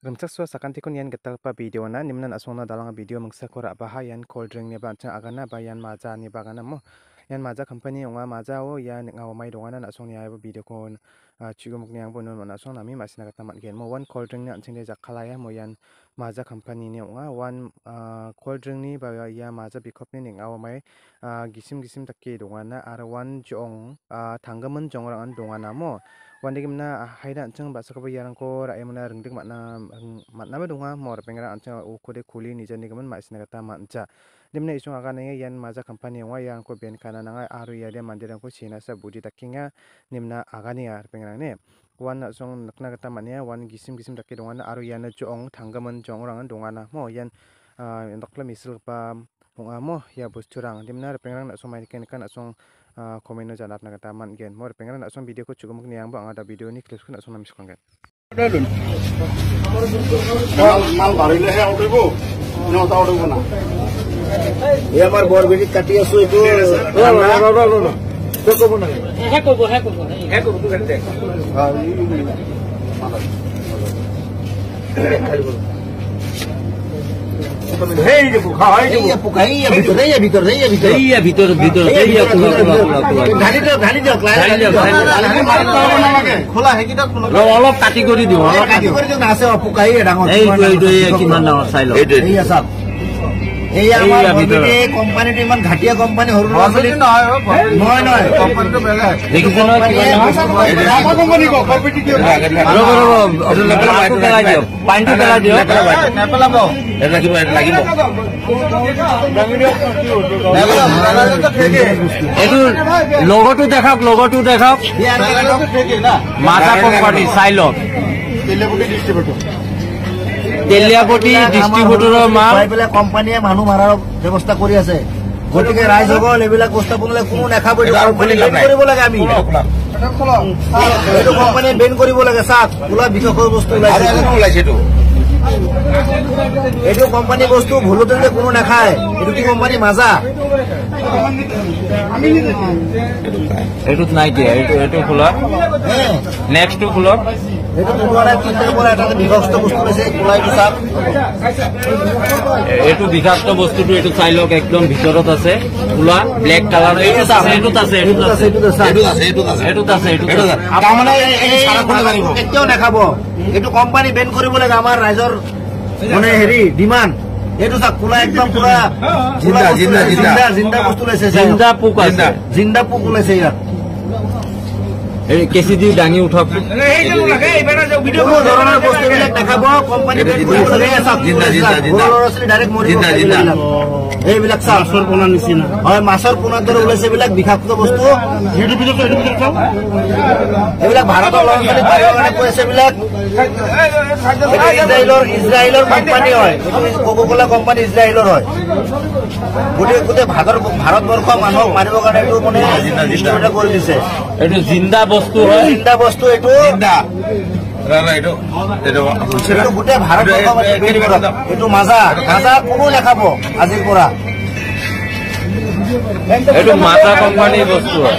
Rumchakso sakantikon yan getalpa video na nimnan asona dalang video mangsakora baha yan cold drink ni bantang agana bayan maja ni bagana mo yan maja company onga maja o yan ngawamai dongana nasong ya video kon chigumuk ni ang bonon nasong nami masina katamat gen mo one cold drink ni anching de jakhalaya mo yan maja company ni onga one cold drink ni ba ya maja bikop ni ngawamai gisim takke dongana ar one jong tanggaman jongrangan dongana mo Wandigimna haida anchang basakaba yarangko raimuna ringdik matna badunga mor pengra anchang ukode kuli nijani gaman maisna kata mancha dimna isung agane yan maja company wa yang ko ben kana nanga aru yade mandirang ko china sa budi takinga nimna agane ar pengra ne wan song nakna kata mania wan gisim takke dongana aru yana jong tanggaman jongrang dongana mo yan ndokla misil pa mo ya busturang dimna pengrang na somai ken kan asong komen janat na kata man gen mor pengen nak som video ko cukup ni yang bang ada video ni clip ko nak som miskon gen mal barile he audibo no ta audibo na ye amar bor bedi kati asu itu no ko ko na he ko tu gante Hey, je buka, bitor. Dhali khola he kita olop kati kori diu na ase pukai dangor ei kiman dangor sailo ei asap ei amar bibidi company ti man ghatia company horu noy company to bela dekhiso na kiman company ko competitive paintu pela dio nepala bo লাগিব এটু লোগোটো দেখাক মাথা company সাইলক তেলিয়াপটি ডিস্ট্ৰিবিউটৰৰ মাল এইবিলা কোম্পানীয়ে মানুহ মাৰাৰ ব্যৱস্থা কৰি আছে গতিকে ৰাইজসকল এইবিলাক বস্তু বনালে কোনো নেখাব কৰিব লাগে আমি এইটো কোম্পানীয়ে বেন কৰিব লাগে চাক ওলা বিশেষৰ বস্তু ওলাইছে এইটো কোম্পানী বস্তু ভুলতে কোনো নাখায় এইটো কি কোম্পানী মাজা এইটোত নাই দিয়া এইটো খোলা নেক্সট খোলা এইটো খোলা তিনটাৰ পৰা এটা বিভক্ত বস্তু আছে খোলাইটো চাপ এইটো বিভক্ত বস্তুটো এইটো চাই লওক একদম ভিতৰত আছে খোলা ব্ল্যাক কালাৰ এইটোত আছে তাৰমানে এই সাৰা কোনে জানিব কেতিয়াও নাখাব এইটো কোম্পানী বেন কৰিব লাগে আমাৰ ৰাইজৰ মানে হেৰি ডিমান্ড এইটো চাক খোলা একদম পুৰা জিন্দা বস্তু লৈছে জিন্দা পোক ওলাইছে ইয়াত এই কেসি দি ডাঙি উঠাক কোনো ধৰণৰ বস্তুবিলাক দেখাব কোম্পানী বেন কৰিব লাগে চাক ডাইৰেক্ট মৰি এইবিলাক মাছৰ পোনা নিচিনা হয় মাছৰ পোনাৰ দৰে ওলাইছে এইবিলাক বিষাক্ত বস্তু এইবিলাক ভাৰতৰ লঞ্চনী পাৰিবৰ কাৰণে কৈ আছে এইবিলাক ইজৰাইলৰ কোম্পানী হয় কোকা-কোলা কোম্পানী ইজৰাইলৰ হয় গোটেই ভাৰতবৰ্ষ মানুহক মাৰিবৰ কাৰণে এইটো মানে ডিস্ট্ৰিবিউট কৰি দিছে এইটো জিন্দা বস্তু হয় এইটো গোটেই ভাৰতবৰ্ষ এইটো মাজা কোনো নাখাব আজিৰ পৰা এইটো মাজা কোম্পানীৰ বস্তু হয়